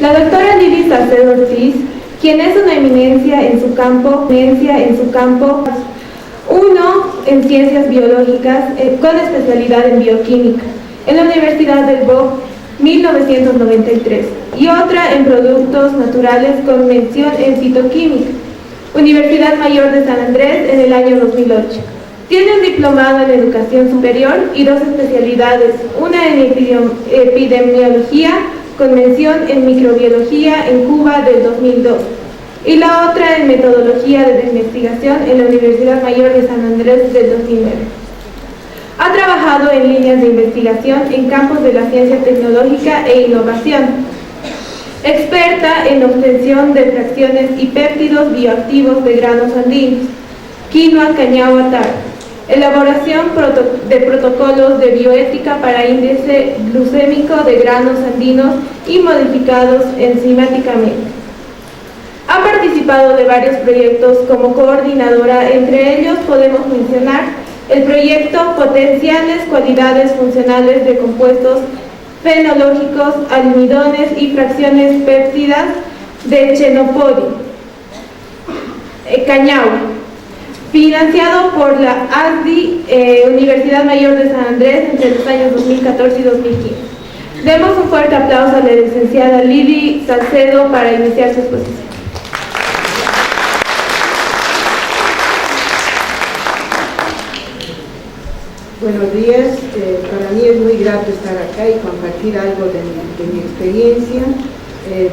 La doctora Lili Salcedo Ortiz, quien es una eminencia en su campo, uno en ciencias biológicas con especialidad en bioquímica, en la Universidad del BOC 1993, y otra en productos naturales con mención en fitoquímica, Universidad Mayor de San Andrés en el año 2008. Tiene un diplomado en educación superior y dos especialidades, una en epidemiología con mención en microbiología en Cuba del 2002 y la otra en metodología de investigación en la Universidad Mayor de San Andrés del 2009. Ha trabajado en líneas de investigación en campos de la ciencia tecnológica e innovación, experta en obtención de fracciones y péptidos bioactivos de granos andinos, quinoa, cañao, tar, elaboración de protocolos de bioética para índice glucémico de granos andinos y modificados enzimáticamente. Ha participado de varios proyectos como coordinadora, entre ellos podemos mencionar el proyecto Potenciales Cualidades Funcionales de Compuestos Fenológicos, Almidones y Fracciones Péptidas de Chenopodi, Cañao, financiado por la ASDI, Universidad Mayor de San Andrés, entre los años 2014 y 2015. Demos un fuerte aplauso a la licenciada Lili Salcedo para iniciar su exposición. Buenos días, para mí es muy grato estar acá y compartir algo de mi experiencia.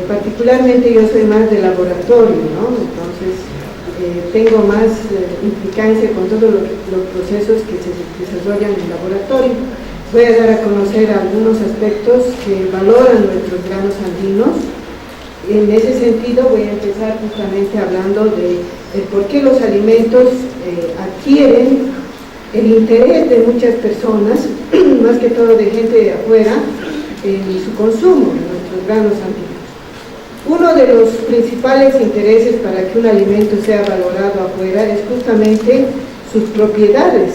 Particularmente yo soy más de laboratorio, ¿no? Entonces tengo más implicancia con todos los procesos que se desarrollan en el laboratorio. Voy a dar a conocer algunos aspectos que valoran nuestros granos andinos. En ese sentido voy a empezar justamente hablando de por qué los alimentos adquieren el interés de muchas personas, más que todo de gente de afuera, en su consumo de nuestros granos andinos. Uno de los principales intereses para que un alimento sea valorado afuera es justamente sus propiedades,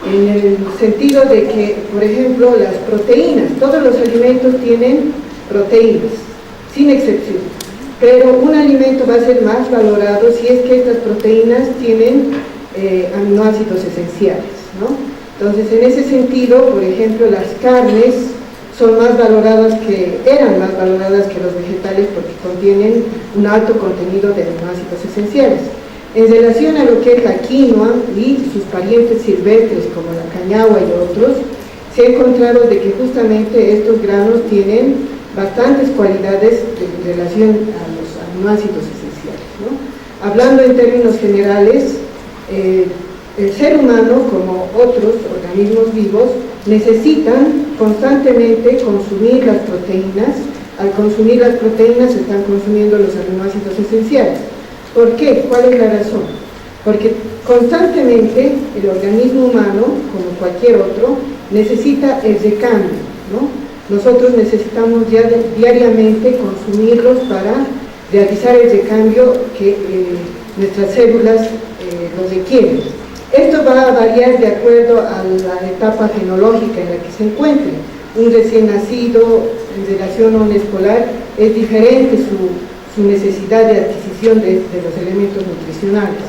en el sentido de que, por ejemplo, las proteínas, todos los alimentos tienen proteínas, sin excepción, pero un alimento va a ser más valorado si es que estas proteínas tienen aminoácidos esenciales, ¿no? Entonces, en ese sentido, por ejemplo, las carnes eran más valoradas que los vegetales porque contienen un alto contenido de aminoácidos esenciales. En relación a lo que es la quinoa y sus parientes silvestres como la cañagua y otros, se ha encontrado de que justamente estos granos tienen bastantes cualidades en relación a los aminoácidos esenciales, ¿no? Hablando en términos generales, el ser humano, como otros organismos vivos, necesitan constantemente consumir las proteínas. Al consumir las proteínas se están consumiendo los aminoácidos esenciales. ¿Por qué? ¿Cuál es la razón? Porque constantemente el organismo humano, como cualquier otro, necesita el recambio, ¿no? Nosotros necesitamos diariamente consumirlos para realizar el recambio que nuestras células lo requieren. Esto va a variar de acuerdo a la etapa fenológica en la que se encuentre. Un recién nacido en relación a un escolar es diferente su necesidad de adquisición de los elementos nutricionales.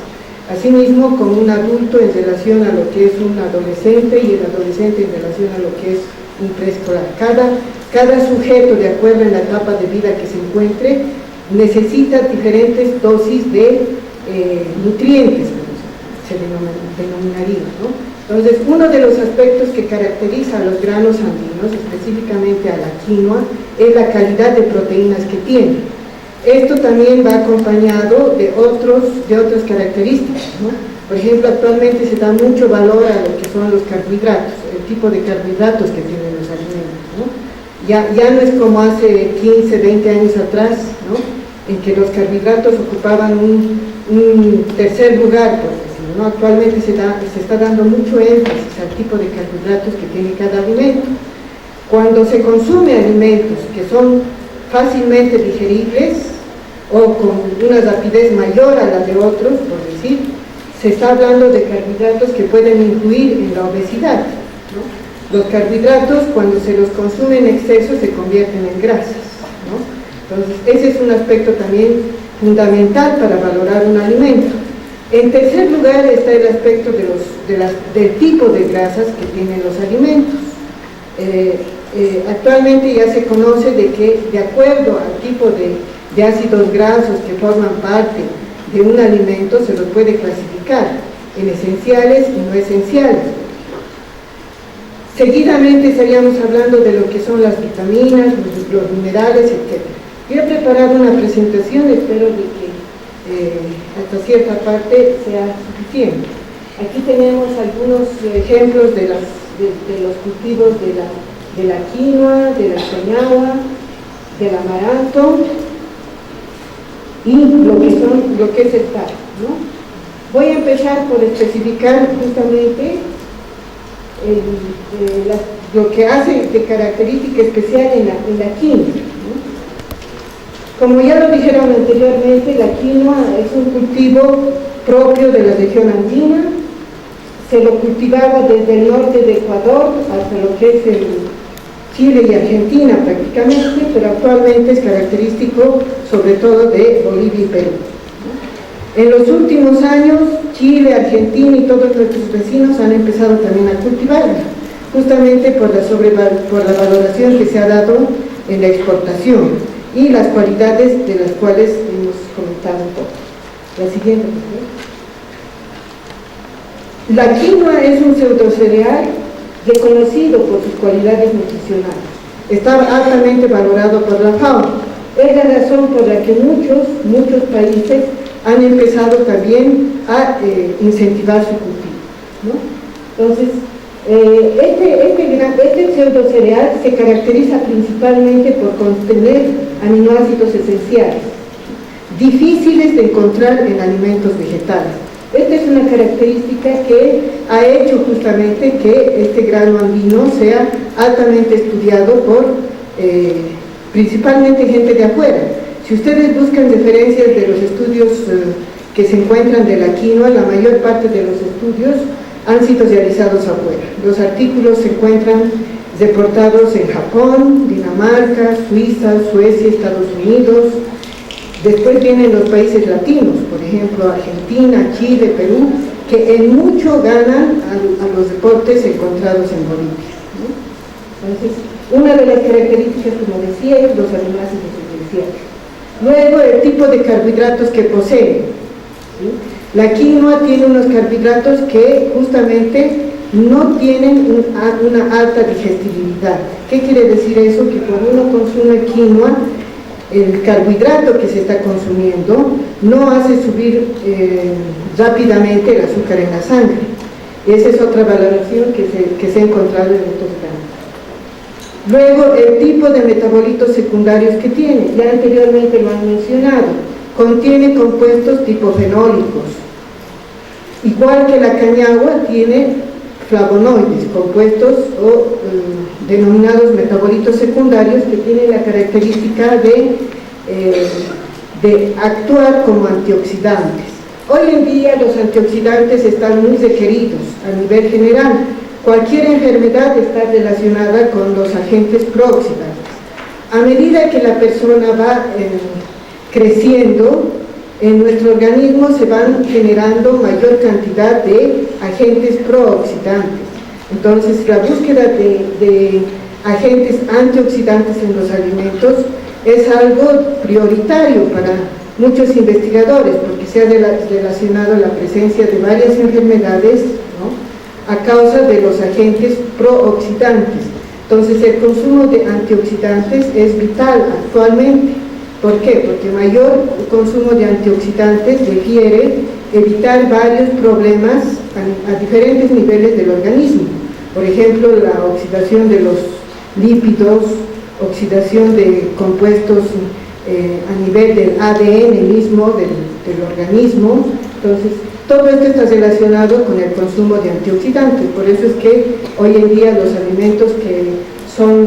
Asimismo, con un adulto en relación a lo que es un adolescente y el adolescente en relación a lo que es un preescolar. Cada sujeto, de acuerdo en la etapa de vida que se encuentre, necesita diferentes dosis de nutrientes, se denominaría, ¿no? Entonces, uno de los aspectos que caracteriza a los granos andinos, específicamente a la quinoa, es la calidad de proteínas que tiene. Esto también va acompañado de otras características, ¿no? Por ejemplo, actualmente se da mucho valor a lo que son los carbohidratos, el tipo de carbohidratos que tienen los alimentos, ¿no? Ya no es como hace 15, 20 años atrás, ¿no? En que los carbohidratos ocupaban un tercer lugar, por decirlo, ¿no? Actualmente se está dando mucho énfasis al tipo de carbohidratos que tiene cada alimento. Cuando se consume alimentos que son fácilmente digeribles o con una rapidez mayor a la de otros, por decir, se está hablando de carbohidratos que pueden influir en la obesidad, ¿no? Los carbohidratos, cuando se los consume en exceso, se convierten en grasas, ¿no? Entonces, ese es un aspecto también fundamental para valorar un alimento. En tercer lugar está el aspecto del tipo de grasas que tienen los alimentos. Actualmente ya se conoce de que, de acuerdo al tipo de ácidos grasos que forman parte de un alimento, se los puede clasificar en esenciales y no esenciales. Seguidamente estaríamos hablando de lo que son las vitaminas, los minerales, etc. Yo he preparado una presentación, espero de que hasta cierta parte sea suficiente. Aquí tenemos algunos ejemplos de los cultivos de la quinoa, de la cañagua, del amaranto y lo que es el tabaco, ¿no? Voy a empezar por especificar justamente lo que hace de característica especial en la quinoa, ¿no? Como ya lo dijeron anteriormente, la quinoa es un cultivo propio de la región andina. Se lo cultivaba desde el norte de Ecuador hasta lo que es Chile y Argentina prácticamente, pero actualmente es característico sobre todo de Bolivia y Perú. En los últimos años, Chile, Argentina y todos nuestros vecinos han empezado también a cultivarla, justamente por la valoración que se ha dado en la exportación y las cualidades de las cuales hemos comentado un poco. La siguiente, por favor. La quinoa es un pseudocereal reconocido por sus cualidades nutricionales. Está altamente valorado por la FAO. Es la razón por la que muchos países han empezado también a incentivar su cultivo, ¿no? Entonces, este pseudocereal se caracteriza principalmente por contener aminoácidos esenciales, difíciles de encontrar en alimentos vegetales. Esta es una característica que ha hecho justamente que este grano andino sea altamente estudiado por principalmente gente de afuera. Si ustedes buscan referencias de los estudios que se encuentran de la quinoa, la mayor parte de los estudios han sido realizados afuera. Los artículos se encuentran reportados en Japón, Dinamarca, Suiza, Suecia, Estados Unidos. Después vienen los países latinos, por ejemplo, Argentina, Chile, Perú, que en mucho ganan a los deportes encontrados en Bolivia, ¿no? Entonces, una de las características, como decía, es los aminoácidos esenciales. Luego, el tipo de carbohidratos que posee, ¿sí? La quinoa tiene unos carbohidratos que justamente no tienen una alta digestibilidad. ¿Qué quiere decir eso? Que cuando uno consume quinoa, el carbohidrato que se está consumiendo no hace subir rápidamente el azúcar en la sangre. Esa es otra valoración que se ha encontrado en estos granos. Luego, el tipo de metabolitos secundarios que tiene, ya anteriormente lo han mencionado, contiene compuestos tipo fenólicos. Igual que la cañagua, tiene flavonoides, compuestos denominados metabolitos secundarios, que tienen la característica de actuar como antioxidantes. Hoy en día los antioxidantes están muy requeridos a nivel general. Cualquier enfermedad está relacionada con los agentes prooxidantes. A medida que la persona va creciendo, en nuestro organismo se van generando mayor cantidad de agentes prooxidantes. Entonces, la búsqueda de agentes antioxidantes en los alimentos es algo prioritario para muchos investigadores, porque se ha relacionado la presencia de varias enfermedades, ¿no?, a causa de los agentes prooxidantes. Entonces, el consumo de antioxidantes es vital actualmente. ¿Por qué? Porque mayor consumo de antioxidantes requiere evitar varios problemas a diferentes niveles del organismo. Por ejemplo, la oxidación de los lípidos, oxidación de compuestos a nivel del ADN mismo del organismo. Entonces, todo esto está relacionado con el consumo de antioxidantes. Por eso es que hoy en día los alimentos que son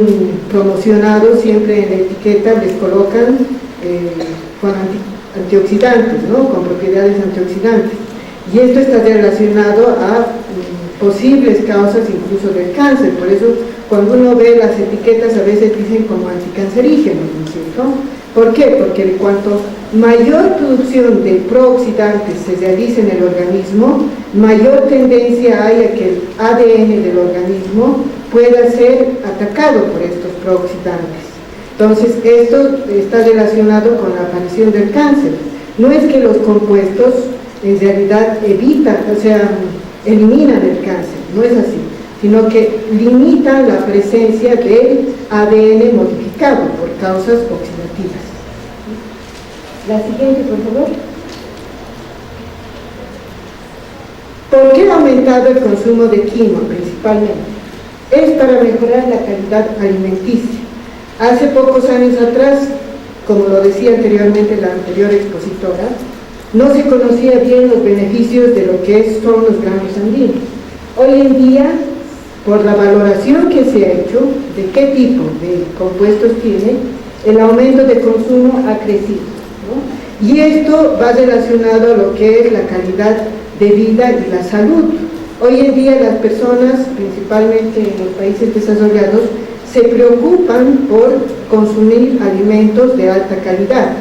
promocionados siempre en la etiqueta les colocan con antioxidantes, ¿no?, con propiedades antioxidantes. Y esto está relacionado a posibles causas incluso del cáncer. Por eso cuando uno ve las etiquetas a veces dicen como anticancerígenos, ¿no es cierto? ¿Por qué? Porque cuanto mayor producción de prooxidantes se realice en el organismo, mayor tendencia hay a que el ADN del organismo pueda ser atacado por estos prooxidantes. Entonces, esto está relacionado con la aparición del cáncer. No es que los compuestos en realidad evitan, o sea, eliminan el cáncer, no es así, sino que limitan la presencia del ADN modificado por causas oxidativas. La siguiente, por favor. ¿Por qué ha aumentado el consumo de quinoa principalmente? Es para mejorar la calidad alimenticia. Hace pocos años atrás, como lo decía anteriormente la anterior expositora, no se conocía bien los beneficios de lo que son los granos andinos. Hoy en día, por la valoración que se ha hecho de qué tipo de compuestos tiene, el aumento de consumo ha crecido, ¿no? Y esto va relacionado a lo que es la calidad de vida y la salud. Hoy en día las personas, principalmente en los países desarrollados, se preocupan por consumir alimentos de alta calidad.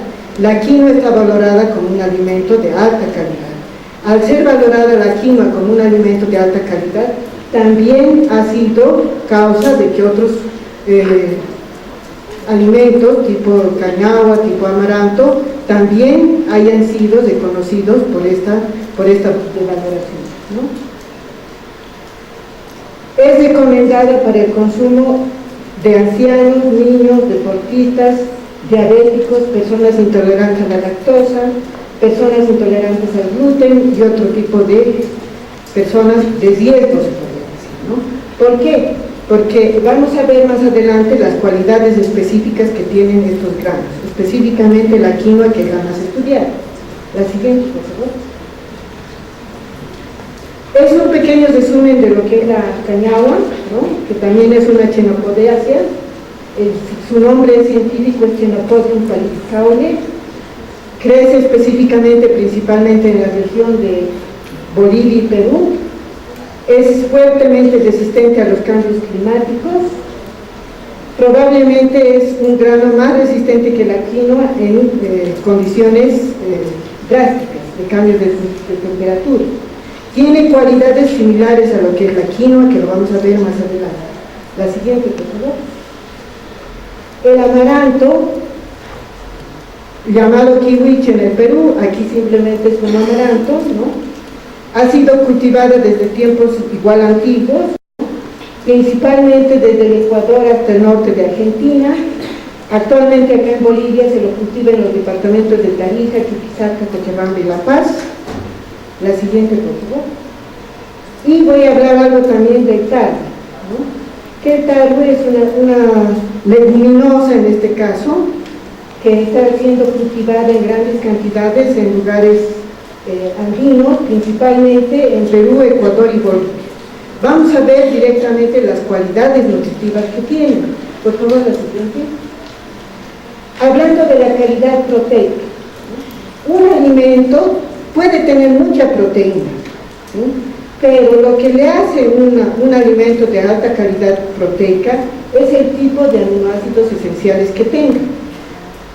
La quinoa está valorada como un alimento de alta calidad. Al ser valorada la quinoa como un alimento de alta calidad, también ha sido causa de que otros alimentos tipo cañagua, tipo amaranto, también hayan sido reconocidos por esta valoración, ¿no? Es recomendada para el consumo de ancianos, niños, deportistas, diabéticos, personas intolerantes a la lactosa, personas intolerantes al gluten y otro tipo de personas de riesgo, se podría decir, ¿no? ¿Por qué? Porque vamos a ver más adelante las cualidades específicas que tienen estos granos, específicamente la quinoa que van a estudiar. La siguiente, por favor. Es un pequeño resumen de lo que es la cañagua, ¿no? Que también es una Chenopodiaceae. Su nombre científico es Chenopodium palicaole. Crece específicamente, principalmente en la región de Bolivia y Perú. Es fuertemente resistente a los cambios climáticos. Probablemente es un grano más resistente que la quinoa en condiciones drásticas de cambios de temperatura. Tiene cualidades similares a lo que es la quinoa, que lo vamos a ver más adelante. La siguiente, por favor. El amaranto, llamado kiwiche en el Perú, aquí simplemente es un amaranto, ¿no? Ha sido cultivada desde tiempos igual antiguos, ¿no? Principalmente desde el Ecuador hasta el norte de Argentina. Actualmente acá en Bolivia se lo cultiva en los departamentos de Tarija, Chuquisaca, Cochabamba y La Paz. La siguiente, por favor. Y voy a hablar algo también del tarro, ¿no? Que el tarro es una leguminosa en este caso, que está siendo cultivada en grandes cantidades en lugares andinos, principalmente en Perú, Ecuador y Bolivia. Vamos a ver directamente las cualidades nutritivas que tiene. Por favor, la siguiente. Hablando de la calidad proteica, ¿no? Un alimento puede tener mucha proteína, ¿sí? Pero lo que le hace un alimento de alta calidad proteica es el tipo de aminoácidos esenciales que tenga.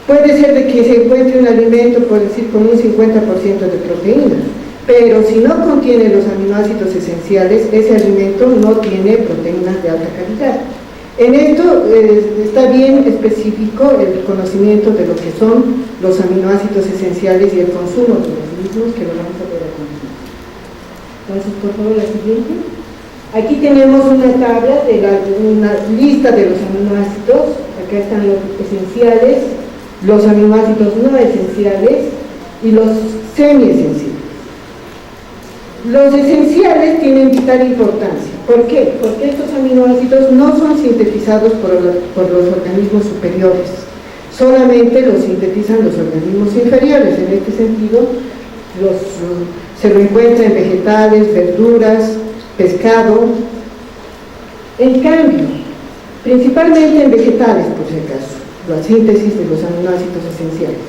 Puede ser de que se encuentre un alimento, por decir, con un 50% de proteína, pero si no contiene los aminoácidos esenciales, ese alimento no tiene proteínas de alta calidad. En esto está bien específico el conocimiento de lo que son los aminoácidos esenciales y el consumo de los mismos, que lo vamos a ver a continuación. Entonces, por favor, la siguiente. Aquí tenemos una tabla de una lista de los aminoácidos. Acá están los esenciales, los aminoácidos no esenciales y los semiesenciales. Los esenciales tienen vital importancia. ¿Por qué? Porque estos aminoácidos no son sintetizados por los organismos superiores, solamente los sintetizan los organismos inferiores. En este sentido, se lo encuentra en vegetales, verduras, pescado. En cambio, principalmente en vegetales, por si acaso, la síntesis de los aminoácidos esenciales.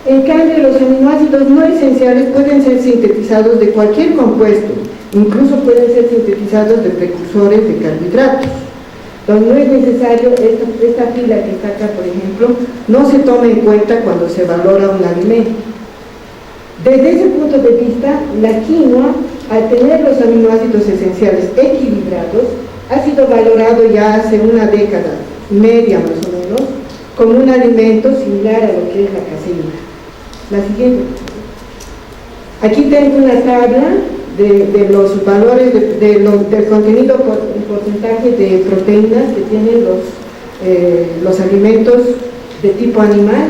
En cambio, los aminoácidos no esenciales pueden ser sintetizados de cualquier compuesto, incluso pueden ser sintetizados de precursores de carbohidratos. Entonces no es necesario esta fila que está acá, por ejemplo, no se tome en cuenta cuando se valora un alimento. Desde ese punto de vista, la quinoa, al tener los aminoácidos esenciales equilibrados, ha sido valorado ya hace una década, media más o menos, como un alimento similar a lo que es la caseína. La siguiente. Aquí tengo una tabla de los valores del contenido en porcentaje de proteínas que tienen los alimentos de tipo animal.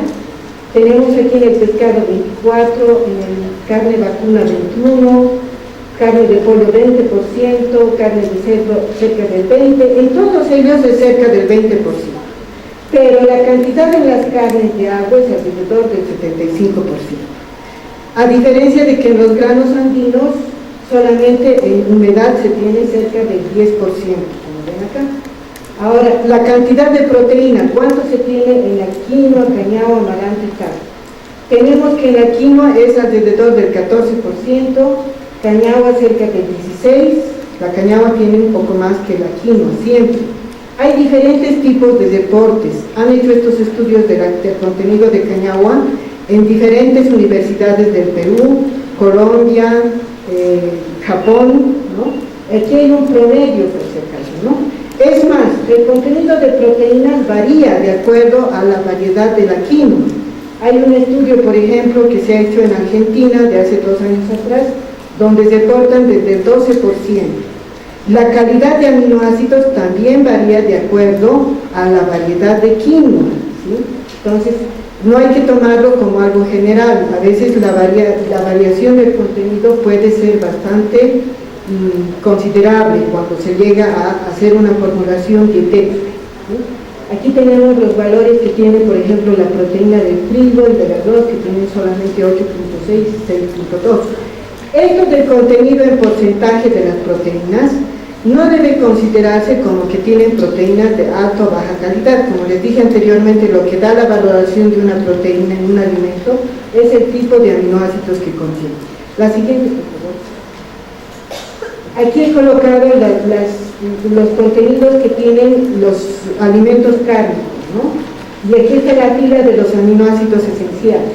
Tenemos aquí en el pescado 24, en el carne vacuna 21, carne de pollo 20%, carne de cerdo cerca del 20%, en todos ellos es cerca del 20%. Pero la cantidad en las carnes de agua es alrededor del 75%. A diferencia de que en los granos andinos solamente en humedad se tiene cerca del 10%, como ven acá. Ahora, la cantidad de proteína, ¿cuánto se tiene en la quinoa, cañao, amaranto y tal? Tenemos que en la quinoa es alrededor del 14%, cañagua cerca del 16%, la cañagua tiene un poco más que la quinoa, siempre. Hay diferentes tipos de deportes, han hecho estos estudios del contenido de cañagua en diferentes universidades del Perú, Colombia, Japón, ¿no? Aquí hay un promedio por si acaso, ¿no? Es más, el contenido de proteínas varía de acuerdo a la variedad de la quinoa. Hay un estudio, por ejemplo, que se ha hecho en Argentina de hace 2 años atrás, donde se portan desde el 12%. La calidad de aminoácidos también varía de acuerdo a la variedad de quinoa, ¿sí? Entonces, no hay que tomarlo como algo general. A veces la variación del contenido puede ser bastante considerable cuando se llega a hacer una formulación dietética, ¿sí? Aquí tenemos los valores que tiene, por ejemplo, la proteína del trigo y del arroz, que tienen solamente 8.6 y 6.2. Esto del contenido en porcentaje de las proteínas no debe considerarse como que tienen proteínas de alta o baja calidad. Como les dije anteriormente, lo que da la valoración de una proteína en un alimento es el tipo de aminoácidos que contiene. La siguiente, por favor. Aquí he colocado los contenidos que tienen los alimentos cárnicos, ¿no? Y aquí está la fila de los aminoácidos esenciales.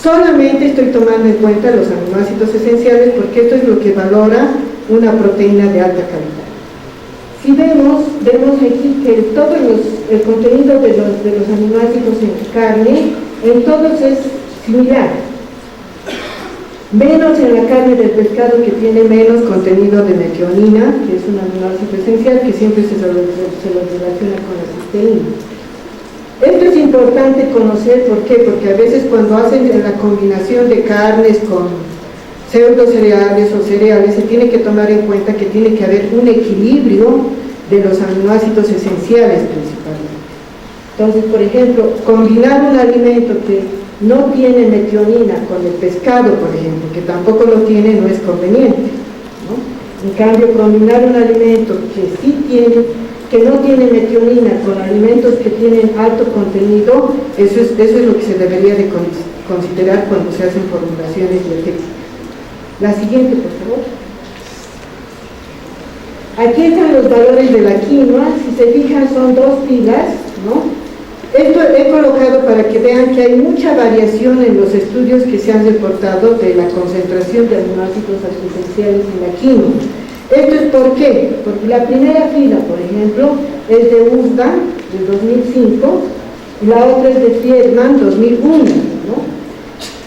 Solamente estoy tomando en cuenta los aminoácidos esenciales porque esto es lo que valora una proteína de alta calidad. Si vemos aquí que todo el contenido de los aminoácidos en carne, en todos es similar. Menos en la carne del pescado, que tiene menos contenido de metionina, que es un aminoácido esencial que siempre se lo relaciona con la cisteína. Esto es importante conocer, ¿por qué? Porque a veces cuando hacen la combinación de carnes con pseudocereales o cereales, se tiene que tomar en cuenta que tiene que haber un equilibrio de los aminoácidos esenciales principalmente. Entonces, por ejemplo, combinar un alimento que no tiene metionina con el pescado, por ejemplo, que tampoco lo tiene, no es conveniente, ¿no? En cambio, combinar un alimento que no tiene metionina con alimentos que tienen alto contenido, eso es lo que se debería de considerar cuando se hacen formulaciones dietéticas. La siguiente, por favor. Aquí están los valores de la quinoa. Si se fijan, son 2 filas, ¿no? Esto he colocado para que vean que hay mucha variación en los estudios que se han reportado de la concentración de aminoácidos esenciales en la quinoa. ¿Esto es por qué? Porque la primera fila, por ejemplo, es de USDA, de 2005, y la otra es de Friedman, 2001, ¿no?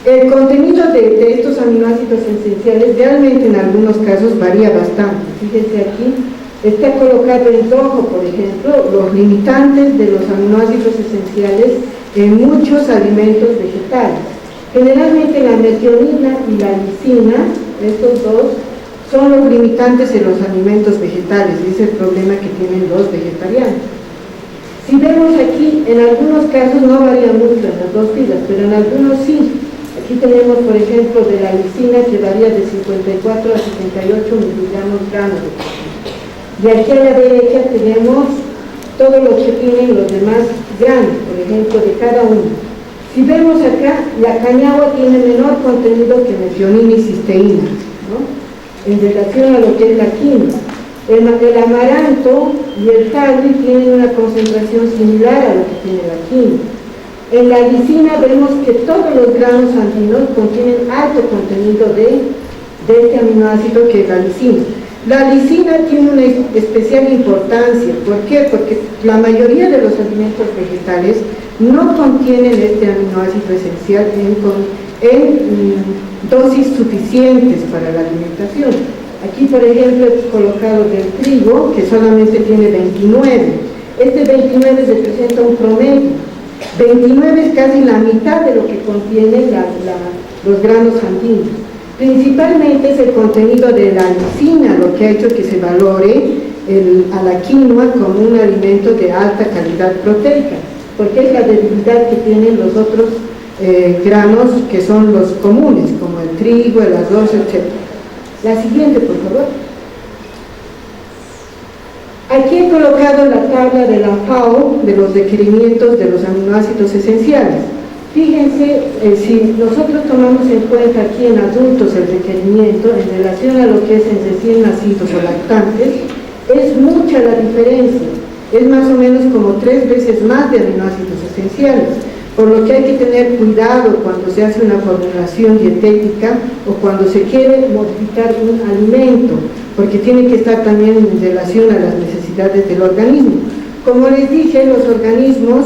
El contenido de estos aminoácidos esenciales realmente en algunos casos varía bastante. Fíjense aquí, está colocado en rojo, por ejemplo, los limitantes de los aminoácidos esenciales en muchos alimentos vegetales. Generalmente la metionina y la lisina, estos dos, son los limitantes en los alimentos vegetales, y ese es el problema que tienen los vegetarianos. Si vemos aquí, en algunos casos no varía mucho en las 2 filas, pero en algunos sí. Aquí tenemos, por ejemplo, de la lisina que varía de 54 a 78 miligramos gramos de proteína. Y aquí a la derecha tenemos todo lo que tienen los demás granos, por ejemplo, de cada uno. Si vemos acá, la cañagua tiene menor contenido que metionina y cisteína, ¿no? En relación a lo que es la quinoa. El amaranto y el talli tienen una concentración similar a lo que tiene la quinoa. En la lisina vemos que todos los granos andinos contienen alto contenido de este aminoácido que es la lisina. La lisina tiene una especial importancia. ¿Por qué? Porque la mayoría de los alimentos vegetales no contienen este aminoácido esencial en dosis suficientes para la alimentación. Aquí, por ejemplo, he colocado del trigo, que solamente tiene 29. Este 29 representa un promedio. 29 es casi la mitad de lo que contienen los granos andinos. Principalmente es el contenido de la lisina lo que ha hecho que se valore a la quinoa como un alimento de alta calidad proteica, porque es la debilidad que tienen los otros granos que son los comunes, como el trigo, el arroz, etc. La siguiente, por favor. Aquí he colocado la tabla de la FAO de los requerimientos de los aminoácidos esenciales. Fíjense, si nosotros tomamos en cuenta aquí en adultos el requerimiento en relación a lo que es en recién nacidos o lactantes, es mucha la diferencia. Es más o menos como 3 veces más de aminoácidos esenciales, por lo que hay que tener cuidado cuando se hace una formulación dietética o cuando se quiere modificar un alimento, porque tiene que estar también en relación a las necesidades del organismo. Como les dije, los organismos,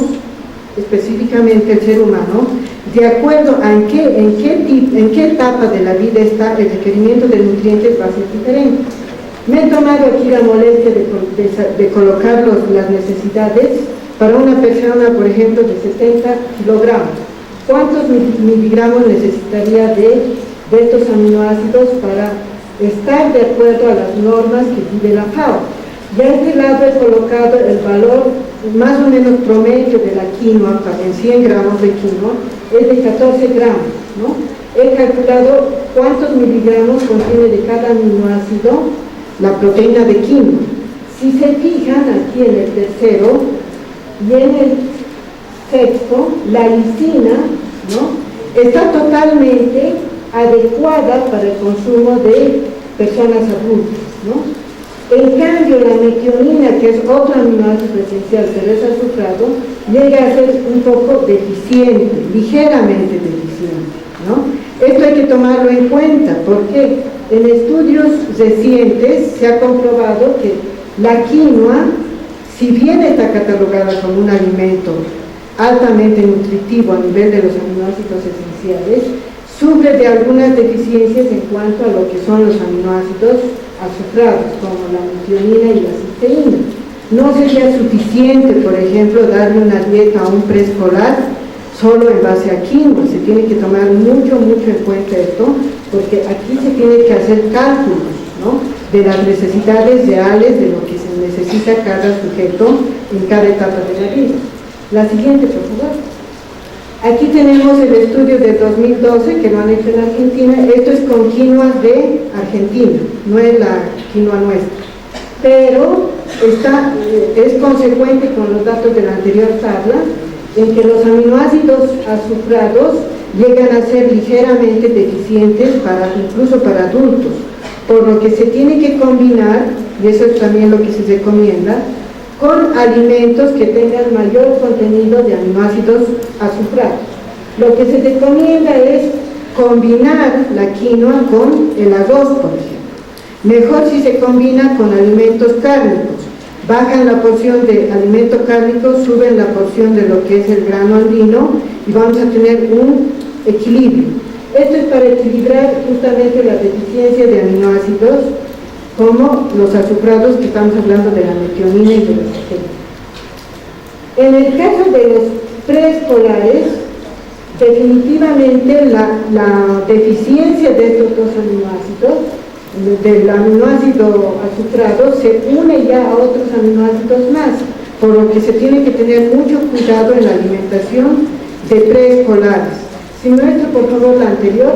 específicamente el ser humano, de acuerdo a en qué etapa de la vida está, el requerimiento de nutrientes va a ser diferente. Me he tomado aquí la molestia de colocar las necesidades para una persona, por ejemplo, de 70 kilogramos. ¿Cuántos miligramos necesitaría de estos aminoácidos para estar de acuerdo a las normas que pide la FAO? Y a este lado he colocado el valor más o menos promedio de la quinoa, en 100 gramos de quinoa, es de 14 gramos, ¿no? He calculado cuántos miligramos contiene de cada aminoácido la proteína de quinoa. Si se fijan aquí en el tercero y en el sexto, la lisina, ¿no?, está totalmente adecuada para el consumo de personas adultas, ¿no? En cambio, la metionina, que es otro aminoácido esencial, pero es azufrado, llega a ser un poco deficiente, ligeramente deficiente, ¿no? Esto hay que tomarlo en cuenta, porque en estudios recientes se ha comprobado que la quinoa, si bien está catalogada como un alimento altamente nutritivo a nivel de los aminoácidos esenciales, sufre de algunas deficiencias en cuanto a lo que son los aminoácidos azufrados, como la metionina y la cisteína. No sería suficiente, por ejemplo, darle una dieta a un preescolar solo en base a quinoa. Se tiene que tomar mucho en cuenta esto, porque aquí se tiene que hacer cálculos, ¿no?, de las necesidades reales de lo que se necesita cada sujeto en cada etapa de la vida. La siguiente, por favor. Aquí tenemos el estudio de 2012 que lo han hecho en Argentina. Esto es con quinoa de Argentina, no es la quinoa nuestra, pero es consecuente con los datos de la anterior tabla, en que los aminoácidos azufrados llegan a ser ligeramente deficientes incluso para adultos, por lo que se tiene que combinar, y eso es también lo que se recomienda, con alimentos que tengan mayor contenido de aminoácidos azufrados. Lo que se recomienda es combinar la quinoa con el arroz, por ejemplo. Mejor si se combina con alimentos cárnicos. Bajan la porción de alimento cárnico, suben la porción de lo que es el grano andino y vamos a tener un equilibrio. Esto es para equilibrar justamente la deficiencia de aminoácidos, como los azufrados, que estamos hablando de la metionina y de la cisteína. En el caso de los preescolares, definitivamente la deficiencia de estos dos aminoácidos, del aminoácido azufrado, se une ya a otros aminoácidos más, por lo que se tiene que tener mucho cuidado en la alimentación de preescolares. Si muestra por favor la anterior.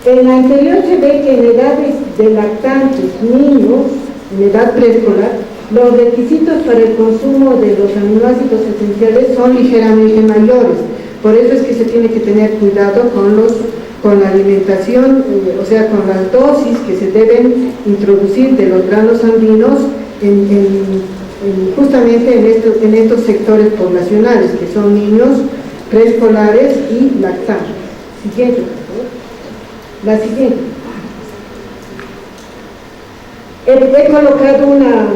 En la anterior se ve que en edades de lactantes, niños, en edad preescolar, los requisitos para el consumo de los aminoácidos esenciales son ligeramente mayores. Por eso es que se tiene que tener cuidado con la alimentación, o sea, con las dosis que se deben introducir de los granos andinos justamente en estos sectores poblacionales, que son niños preescolares y lactantes. Siguiente, por favor. La siguiente. He colocado una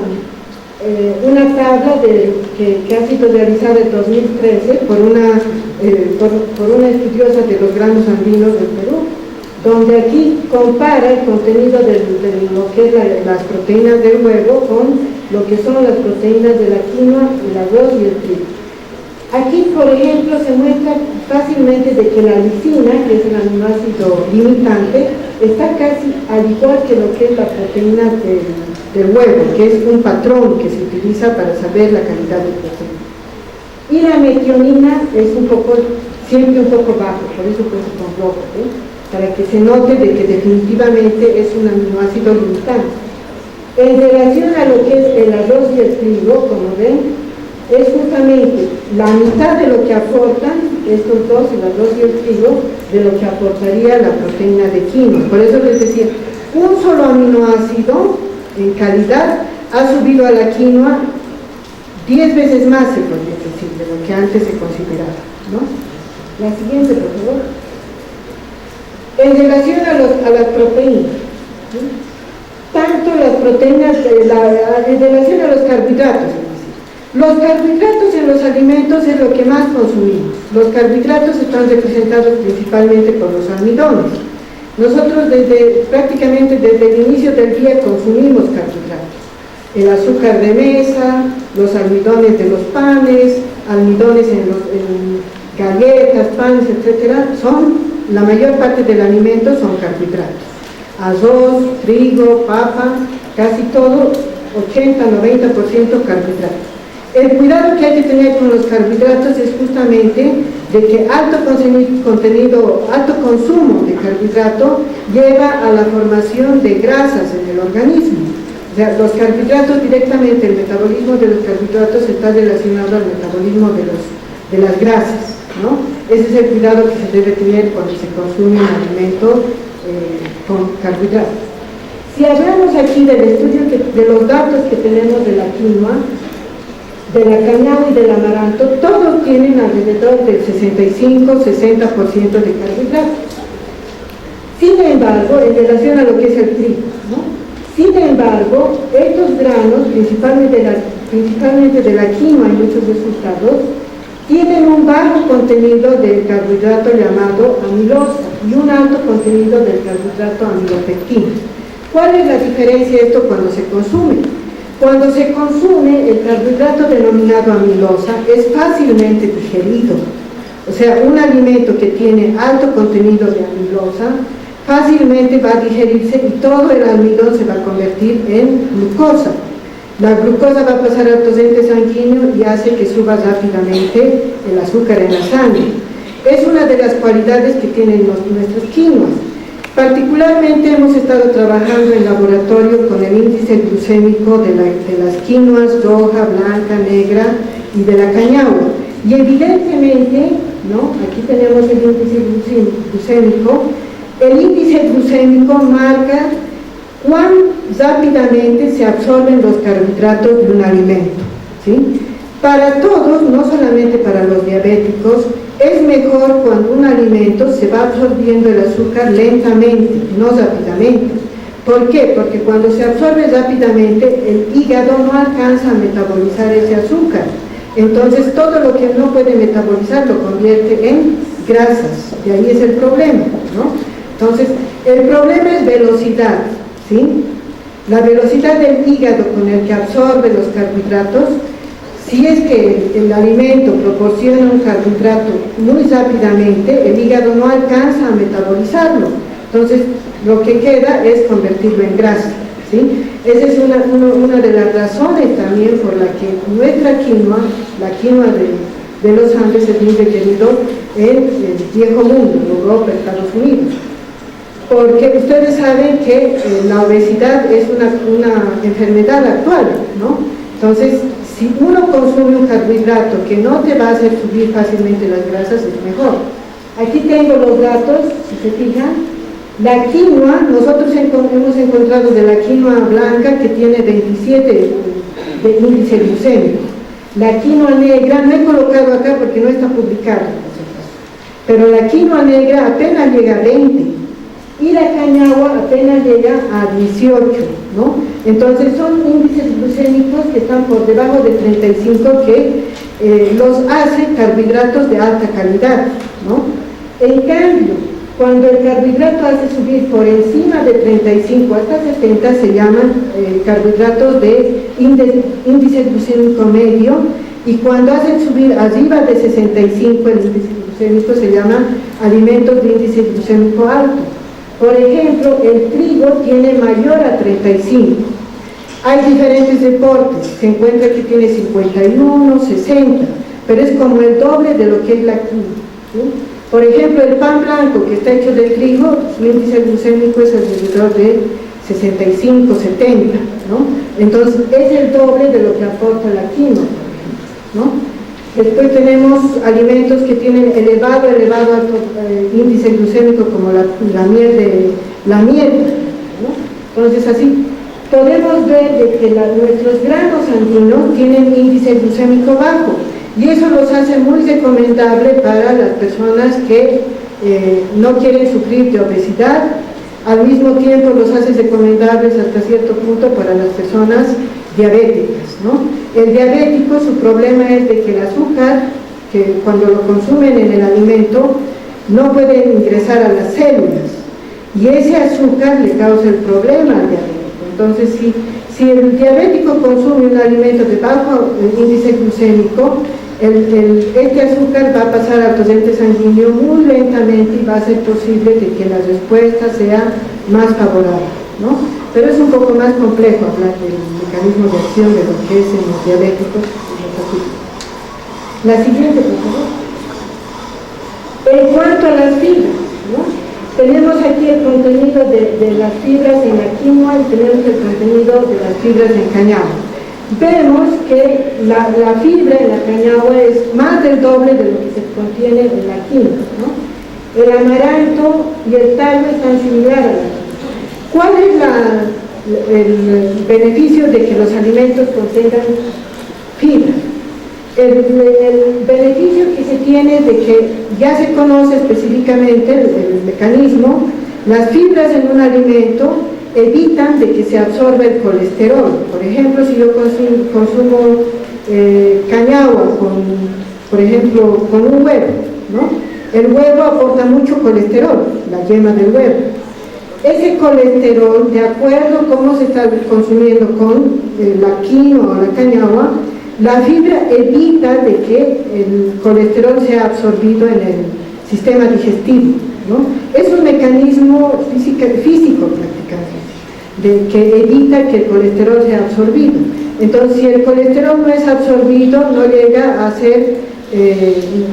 tabla que ha sido realizada en 2013 por una estudiosa de los granos andinos del Perú, donde aquí compara el contenido de lo que es las proteínas del huevo con lo que son las proteínas de la quinoa, el arroz y el trigo. Aquí, por ejemplo, se muestra fácilmente de que la lisina, que es el aminoácido limitante, está casi al igual que lo que es la proteína del huevo, que es un patrón que se utiliza para saber la calidad de proteína. Y la metionina es siempre un poco bajo, por eso puesto con rojo, para que se note de que definitivamente es un aminoácido limitante. En relación a lo que es el arroz y el trigo, como ven, es justamente la mitad de lo que aportan estos dos, el arroz y el trigo, de lo que aportaría la proteína de quinoa. Por eso les decía, un solo aminoácido en calidad ha subido a la quinoa 10 veces más, se podría decir, de lo que antes se consideraba, ¿no? La siguiente, por favor. En relación a las proteínas, ¿sí? Tanto las proteínas, en relación a los carbohidratos, los carbohidratos en los alimentos es lo que más consumimos. Los carbohidratos están representados principalmente por los almidones. Nosotros prácticamente desde el inicio del día consumimos carbohidratos. El azúcar de mesa, los almidones de los panes, almidones en galletas, panes, etcétera, la mayor parte del alimento son carbohidratos. Arroz, trigo, papa, casi todo, 80-90% carbohidratos. El cuidado que hay que tener con los carbohidratos es justamente de que alto consumo de carbohidrato lleva a la formación de grasas en el organismo. O sea, los carbohidratos directamente, el metabolismo de los carbohidratos está relacionado al metabolismo de las grasas, ¿no? Ese es el cuidado que se debe tener cuando se consume un alimento con carbohidratos. Si hablamos aquí del estudio de los datos que tenemos de la quinoa, de la cañao y del amaranto, todos tienen alrededor del 65-60% de carbohidratos. Sin embargo, en relación a lo que es el trigo, ¿no? Sin embargo, estos granos, principalmente de la quinoa y muchos resultados, tienen un bajo contenido del carbohidrato llamado amilosa y un alto contenido del carbohidrato amilopectina. ¿Cuál es la diferencia de esto cuando se consume? Cuando se consume, el carbohidrato denominado amilosa es fácilmente digerido. O sea, un alimento que tiene alto contenido de amilosa fácilmente va a digerirse y todo el almidón se va a convertir en glucosa. La glucosa va a pasar al torrente sanguíneo y hace que suba rápidamente el azúcar en la sangre. Es una de las cualidades que tienen nuestras quinoas. Particularmente hemos estado trabajando en laboratorio con el índice glucémico de las quinoas roja, blanca, negra y de la cañao. Y evidentemente, ¿no? Aquí tenemos el índice glucémico. El índice glucémico marca cuán rápidamente se absorben los carbohidratos de un alimento, ¿sí? Para todos, no solamente para los diabéticos, es mejor cuando un alimento se va absorbiendo el azúcar lentamente, no rápidamente. ¿Por qué? Porque cuando se absorbe rápidamente, el hígado no alcanza a metabolizar ese azúcar. Entonces, todo lo que no puede metabolizar lo convierte en grasas, y ahí es el problema, ¿no? Entonces, el problema es velocidad, ¿sí? La velocidad del hígado con el que absorbe los carbohidratos. Si es que el alimento proporciona un carbohidrato muy rápidamente, el hígado no alcanza a metabolizarlo. Entonces, lo que queda es convertirlo en grasa, ¿sí? Esa es una de las razones también por la que nuestra quinoa, la quinoa de los Andes, es muy requerido en el viejo mundo, en Europa, Estados Unidos. Porque ustedes saben que la obesidad es una enfermedad actual, ¿no? Entonces, si uno consume un carbohidrato que no te va a hacer subir fácilmente las grasas, es mejor. Aquí tengo los datos, si se fijan, La quinoa, nosotros hemos encontrado de la quinoa blanca que tiene 27 de índice glucémico. La quinoa negra, no he colocado acá porque no está publicada, pero la quinoa negra apenas llega a 20 y la cañagua apenas llega a 18, ¿no? Entonces son índices glucémicos que están por debajo de 35 que los hace carbohidratos de alta calidad, ¿no? En cambio, cuando el carbohidrato hace subir por encima de 35 hasta 70 se llaman carbohidratos de índice glucémico medio, y cuando hacen subir arriba de 65 el índice glucémico se llama alimentos de índice glucémico alto. Por ejemplo, el trigo tiene mayor a 35. Hay diferentes deportes, se encuentra que tiene 51, 60, pero es como el doble de lo que es la quinoa, ¿sí? Por ejemplo, el pan blanco que está hecho de trigo, su índice glucémico es alrededor de 65, 70, ¿no? Entonces es el doble de lo que aporta la quinoa, ¿no? Después tenemos alimentos que tienen elevado alto índice glucémico, como la miel, ¿no? Entonces así podemos ver de que nuestros granos andinos tienen índice glucémico bajo, y eso los hace muy recomendable para las personas que no quieren sufrir de obesidad. Al mismo tiempo los hace recomendables hasta cierto punto para las personas diabéticas, ¿no? El diabético, su problema es de que el azúcar, que cuando lo consumen en el alimento, no puede ingresar a las células, y ese azúcar le causa el problema al diabético. Entonces, si el diabético consume un alimento de bajo índice glucémico, este azúcar va a pasar al torrente sanguíneo muy lentamente y va a ser posible de que la respuesta sea más favorable, ¿no? Pero es un poco más complejo hablar del mecanismo de acción de lo que es en los diabéticos y los azúcares. La siguiente, por favor. En cuanto a las fibras, ¿no? Tenemos aquí el contenido de las fibras en la quinoa y tenemos el contenido de las fibras en cañagua. Vemos que la fibra en la cañagua es más del doble de lo que se contiene en la quinoa, ¿no? El amaranto y el tallo están similares a la quinoa. ¿Cuál es el beneficio de que los alimentos contengan fibra? El beneficio que se tiene de que ya se conoce específicamente el mecanismo. Las fibras en un alimento evitan de que se absorba el colesterol. Por ejemplo, si yo consumo cañagua por ejemplo, con un huevo, ¿no? El huevo aporta mucho colesterol, la yema del huevo. Ese colesterol, de acuerdo a cómo se está consumiendo con la quinoa o la cañagua, la fibra evita de que el colesterol sea absorbido en el sistema digestivo, ¿no? Es un mecanismo físico prácticamente, de que evita que el colesterol sea absorbido. Entonces, si el colesterol no es absorbido, no llega a ser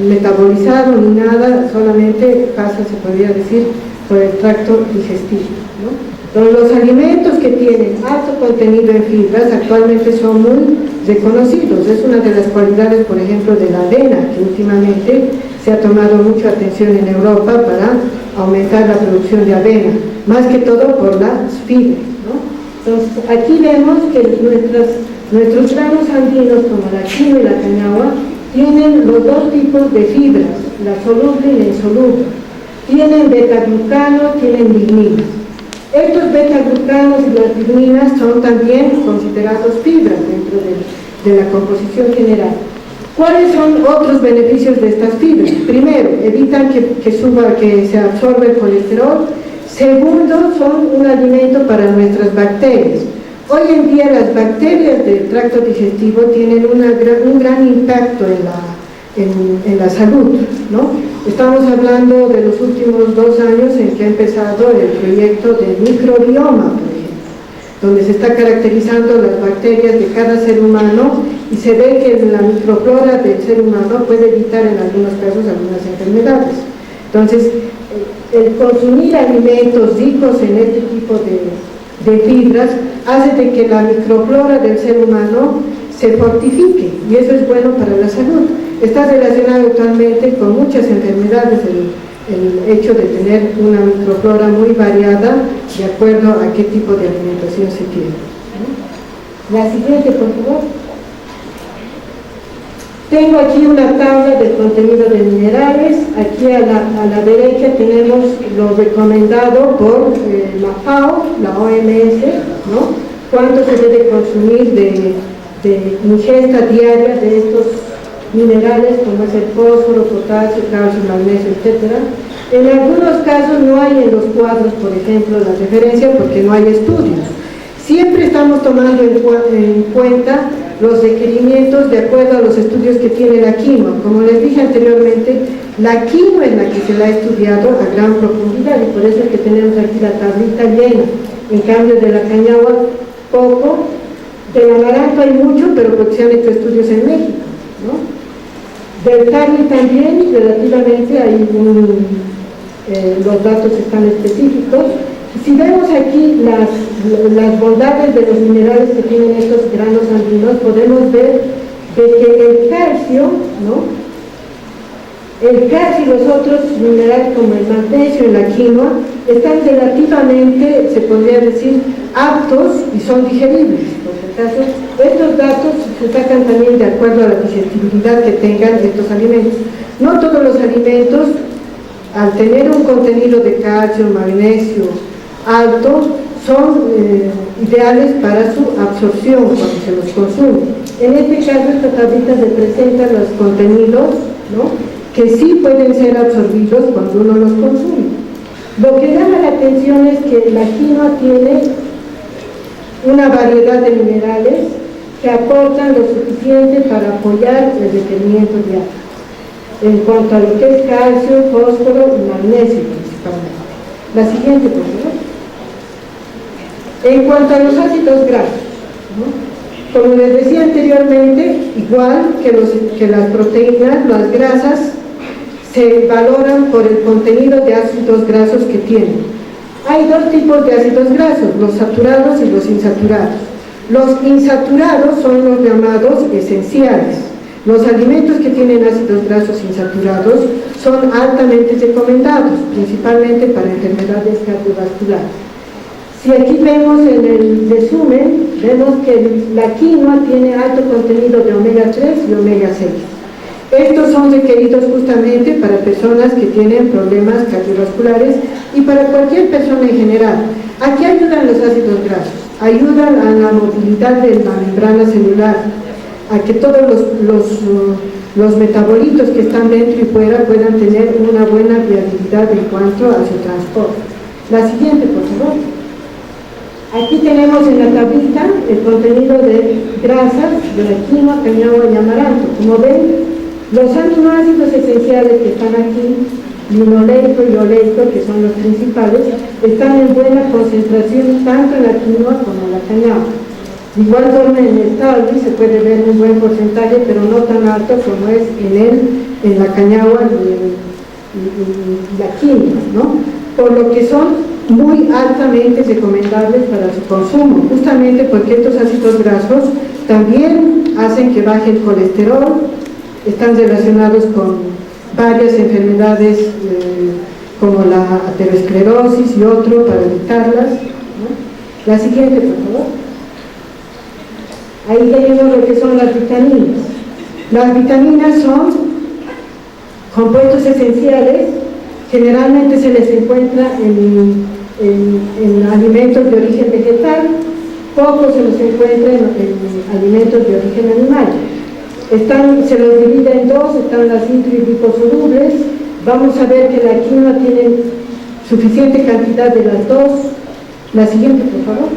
metabolizado ni nada, solamente pasa, se podría decir, por el tracto digestivo, ¿no? Entonces, los alimentos que tienen alto contenido en fibras actualmente son muy reconocidos. Es una de las cualidades, por ejemplo, de la avena, que últimamente se ha tomado mucha atención en Europa para aumentar la producción de avena, más que todo por las fibras, ¿no? Entonces, aquí vemos que nuestros granos andinos, como la quinoa y la cañagua, tienen los dos tipos de fibras, la soluble y la insoluble. Tienen beta-glucano, tienen ligninas. Estos beta-glucanos y las ligninas son también considerados fibras dentro de la composición general. ¿Cuáles son otros beneficios de estas fibras? Primero, evitan que se absorba el colesterol. Segundo, son un alimento para nuestras bacterias. Hoy en día las bacterias del tracto digestivo tienen un gran impacto en la salud, ¿no? Estamos hablando de los últimos 2 años en que ha empezado el proyecto del microbioma, por ejemplo, donde se está caracterizando las bacterias de cada ser humano y se ve que la microflora del ser humano puede evitar en algunos casos algunas enfermedades. Entonces, el consumir alimentos ricos en este tipo de fibras hace de que la microflora del ser humano se fortifique, y eso es bueno para la salud. Está relacionado actualmente con muchas enfermedades el hecho de tener una microflora muy variada de acuerdo a qué tipo de alimentación se tiene. La siguiente, por favor. Tengo aquí una tabla del contenido de minerales. Aquí a la derecha tenemos lo recomendado por la FAO, la OMS, ¿no? Cuánto se debe consumir de ingesta diaria de estos minerales, como es el fósforo, potasio, calcio, magnesio, etc. En algunos casos no hay en los cuadros, por ejemplo, la referencia porque no hay estudios. Siempre estamos tomando en cuenta los requerimientos de acuerdo a los estudios que tiene la quinoa. Como les dije anteriormente, la quinoa es la que se la ha estudiado a gran profundidad y por eso es que tenemos aquí la tablita llena. En cambio de la cañagua, poco. Del amaranto hay mucho, pero porque se han hecho estudios en México, ¿no? Del carne también, relativamente, hay los datos están específicos. Si vemos aquí las bondades de los minerales que tienen estos granos andinos, podemos ver de que el calcio, ¿no? El calcio y los otros minerales como el magnesio y la quinoa están relativamente, se podría decir, aptos y son digeribles. Por si acaso, estos datos se sacan también de acuerdo a la digestibilidad que tengan estos alimentos. No todos los alimentos, al tener un contenido de calcio, magnesio alto, son ideales para su absorción cuando se los consume. En este caso, esta tablita representa los contenidos, ¿no?, que sí pueden ser absorbidos cuando uno los consume. Lo que llama la atención es que la quinoa tiene una variedad de minerales que aportan lo suficiente para apoyar el requerimiento diario en cuanto a lo que es calcio, fósforo y magnesio principalmente. La siguiente, por favor. En cuanto a los ácidos grasos, ¿no?, como les decía anteriormente, igual que las proteínas, las grasas se valoran por el contenido de ácidos grasos que tienen. Hay dos tipos de ácidos grasos, los saturados y los insaturados. Los insaturados son los llamados esenciales. Los alimentos que tienen ácidos grasos insaturados son altamente recomendados, principalmente para enfermedades cardiovasculares. Si aquí vemos en el resumen, vemos que la quinoa tiene alto contenido de omega 3 y omega 6. Estos son requeridos justamente para personas que tienen problemas cardiovasculares y para cualquier persona en general. ¿A qué ayudan los ácidos grasos? Ayudan a la movilidad de la membrana celular, a que todos los metabolitos que están dentro y fuera puedan tener una buena viabilidad en cuanto a su transporte. La siguiente, por favor. Aquí tenemos en la tablita el contenido de grasas de la quinoa, cañagua y amaranto. Como ven, los aminoácidos esenciales que están aquí, linoleico y oleico, que son los principales, están en buena concentración tanto en la quinoa como en la cañagua. De igual forma en el tabli se puede ver un buen porcentaje, pero no tan alto como es en la cañagua y la quinoa, ¿no? Por lo que son muy altamente recomendables para su consumo, justamente porque estos ácidos grasos también hacen que baje el colesterol, están relacionados con varias enfermedades como la aterosclerosis y otro para evitarlas, ¿no? La siguiente, por favor. Ahí tenemos lo que son las vitaminas. Las vitaminas son compuestos esenciales, generalmente se les encuentra en alimentos de origen vegetal, poco se los encuentra en alimentos de origen animal. Se los divide en dos, están las intro y liposolubles. Vamos a ver que la quinoa tiene suficiente cantidad de las dos. La siguiente, por favor.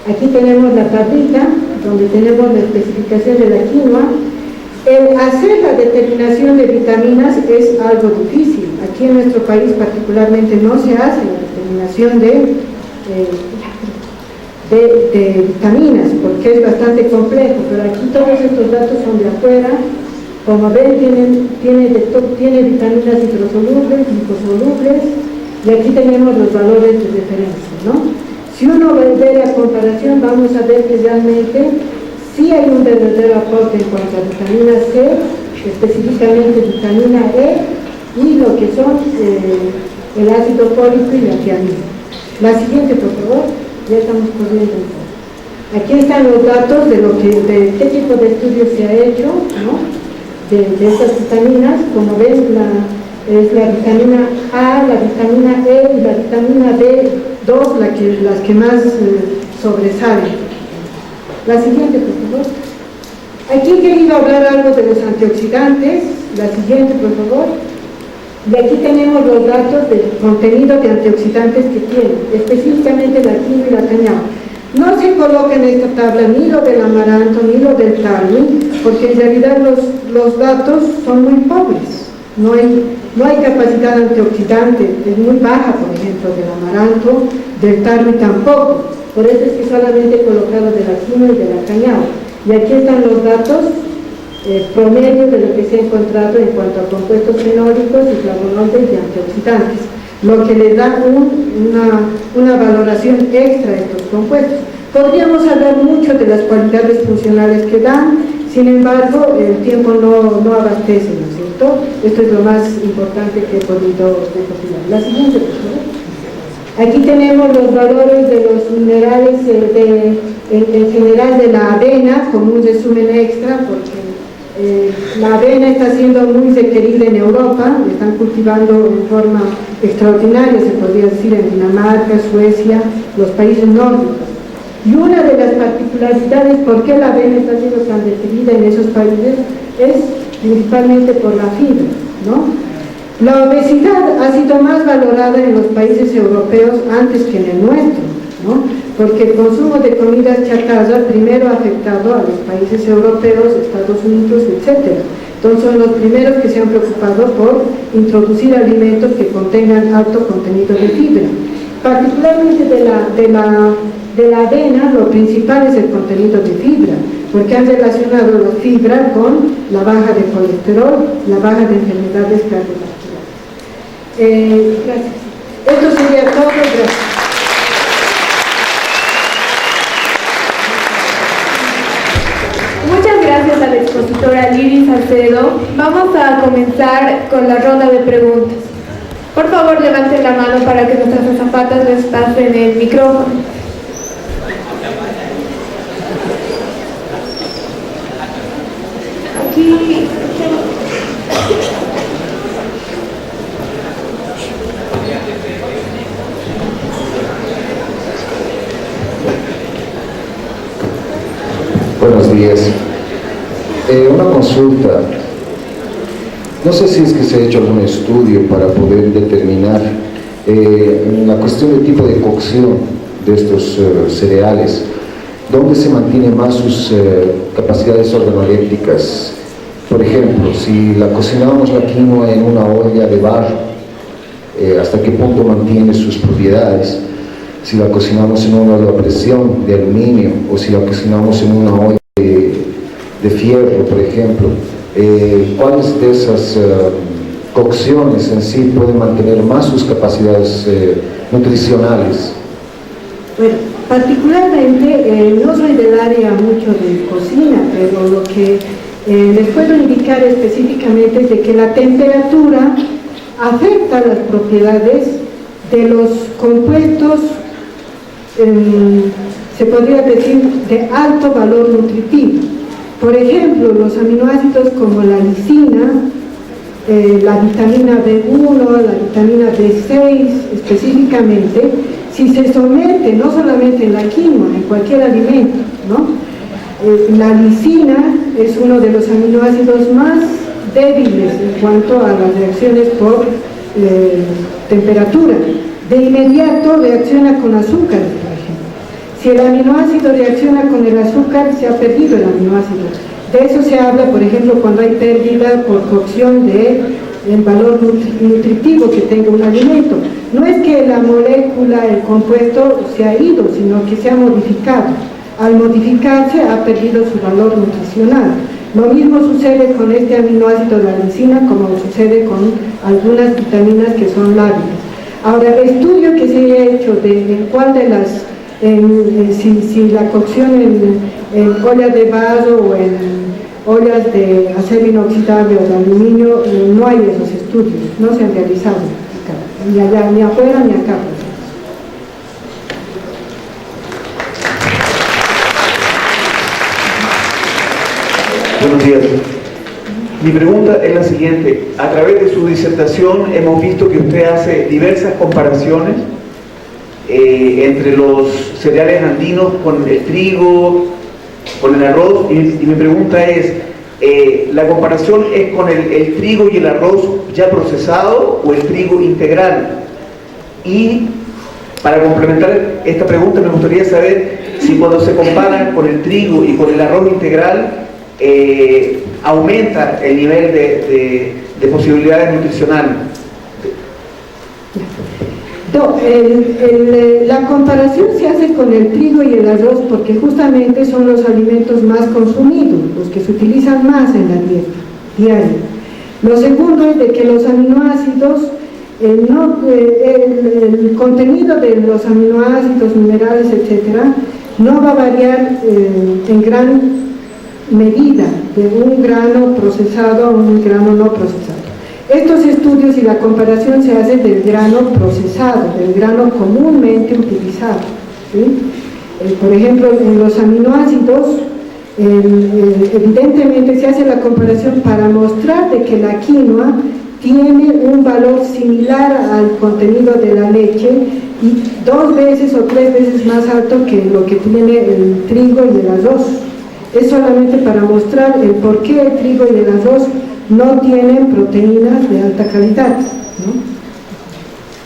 Aquí tenemos la tablita, donde tenemos la especificación de la quinoa. El hacer la determinación de vitaminas es algo difícil. Aquí en nuestro país particularmente no se hace la determinación de vitaminas, porque es bastante complejo, pero aquí todos estos datos son de afuera. Como ven, tiene vitaminas hidrosolubles, liposolubles, y aquí tenemos los valores de referencia, ¿no? Si uno ve la comparación, vamos a ver que realmente sí hay un verdadero aporte en cuanto a vitamina C, específicamente vitamina E y lo que son el ácido fólico y la tiamina. La siguiente, por favor, ya estamos corriendo un poco. Aquí están los datos de qué tipo de estudios se ha hecho, ¿no? de estas vitaminas. Como ven, es la vitamina A, la vitamina E y la vitamina B2 las que más sobresalen. La siguiente, por favor. Aquí he querido hablar algo de los antioxidantes. La siguiente, por favor. Y aquí tenemos los datos del contenido de antioxidantes que tienen, específicamente la quinoa y la caña. No se coloca en esta tabla ni lo del amaranto ni lo del tarwi, porque en realidad los datos son muy pobres. No hay capacidad antioxidante, es muy baja, por ejemplo, del amaranto, del tarwi tampoco. Por eso es que solamente he colocado de la quinoa y de la caña. Y aquí están los datos promedio de lo que se ha encontrado en cuanto a compuestos fenólicos y flavonoides y antioxidantes, lo que le da una valoración extra a estos compuestos. Podríamos hablar mucho de las cualidades funcionales que dan, sin embargo, el tiempo no abastece, ¿no es cierto? Esto es lo más importante que he podido recopilar. La siguiente, por favor. Aquí tenemos los valores de los minerales en general de la avena, como un resumen extra, porque la avena está siendo muy requerida en Europa, la están cultivando en forma extraordinaria, se podría decir, en Dinamarca, Suecia, los países nórdicos. Y una de las particularidades por qué la avena está siendo tan requerida en esos países es principalmente por la fibra, ¿no? La obesidad ha sido más valorada en los países europeos antes que en el nuestro, ¿no? Porque el consumo de comidas chatarra primero ha afectado a los países europeos, Estados Unidos, etc. Entonces son los primeros que se han preocupado por introducir alimentos que contengan alto contenido de fibra. Particularmente de la avena, lo principal es el contenido de fibra, porque han relacionado la fibra con la baja de colesterol, la baja de enfermedades cardiovasculares. Gracias. Esto sería todo. Gracias. Muchas gracias a la expositora Liris Salcedo. Vamos a comenzar con la ronda de preguntas. Por favor, levanten la mano para que nuestras azafatas les pasen el micrófono. Aquí. Buenos días. Una consulta. No sé si es que se ha hecho algún estudio para poder determinar la cuestión del tipo de cocción de estos cereales, dónde se mantienen más sus capacidades organolépticas. Por ejemplo, si la cocinamos la quinoa en una olla de barro, hasta qué punto mantiene sus propiedades. Si la cocinamos en una olla a presión de aluminio o si la cocinamos en una olla de fierro, por ejemplo, ¿cuáles de esas cocciones en sí pueden mantener más sus capacidades nutricionales? Bueno, particularmente no soy del área mucho de cocina, pero lo que les puedo indicar específicamente es de que la temperatura afecta las propiedades de los compuestos, se podría decir, de alto valor nutritivo. Por ejemplo, los aminoácidos como la lisina, la vitamina B1, la vitamina B6 específicamente, si se somete no solamente en la quinoa, en cualquier alimento, ¿no? La lisina es uno de los aminoácidos más débiles en cuanto a las reacciones por temperatura. De inmediato reacciona con azúcar, por ejemplo. Si el aminoácido reacciona con el azúcar, se ha perdido el aminoácido. De eso se habla, por ejemplo, cuando hay pérdida por cocción del valor nutritivo que tenga un alimento. No es que la molécula, el compuesto se ha ido, sino que se ha modificado. Al modificarse ha perdido su valor nutricional. Lo mismo sucede con este aminoácido de la lisina como sucede con algunas vitaminas que son lábiles. Ahora, el estudio que se ha hecho de cuál de las, si la cocción en olla de barro ollas de acero inoxidable o de aluminio, no hay esos estudios, no se han realizado acá, ni allá, ni afuera, ni acá. Buenos días. Mi pregunta es la siguiente. A través de su disertación hemos visto que usted hace diversas comparaciones entre los cereales andinos con el trigo, con el arroz, y mi pregunta es, ¿la comparación es con el trigo y el arroz ya procesado o el trigo integral? Y para complementar esta pregunta me gustaría saber si cuando se comparan con el trigo y con el arroz integral aumenta el nivel de posibilidades nutricionales. No, la comparación se hace con el trigo y el arroz porque justamente son los alimentos más consumidos, los que se utilizan más en la dieta diaria. Lo segundo es de que los aminoácidos, el contenido de los aminoácidos, minerales, etcétera, no va a variar en gran medida de un grano procesado a un grano no procesado. Estos estudios y la comparación se hacen del grano procesado, del grano comúnmente utilizado, ¿sí? Por ejemplo, en los aminoácidos, evidentemente se hace la comparación para mostrar de que la quinoa tiene un valor similar al contenido de la leche y 2 veces o 3 veces más alto que lo que tiene el trigo y el arroz. Es solamente para mostrar el por qué el trigo y el arroz no tienen proteínas de alta calidad, ¿no?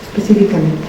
Específicamente.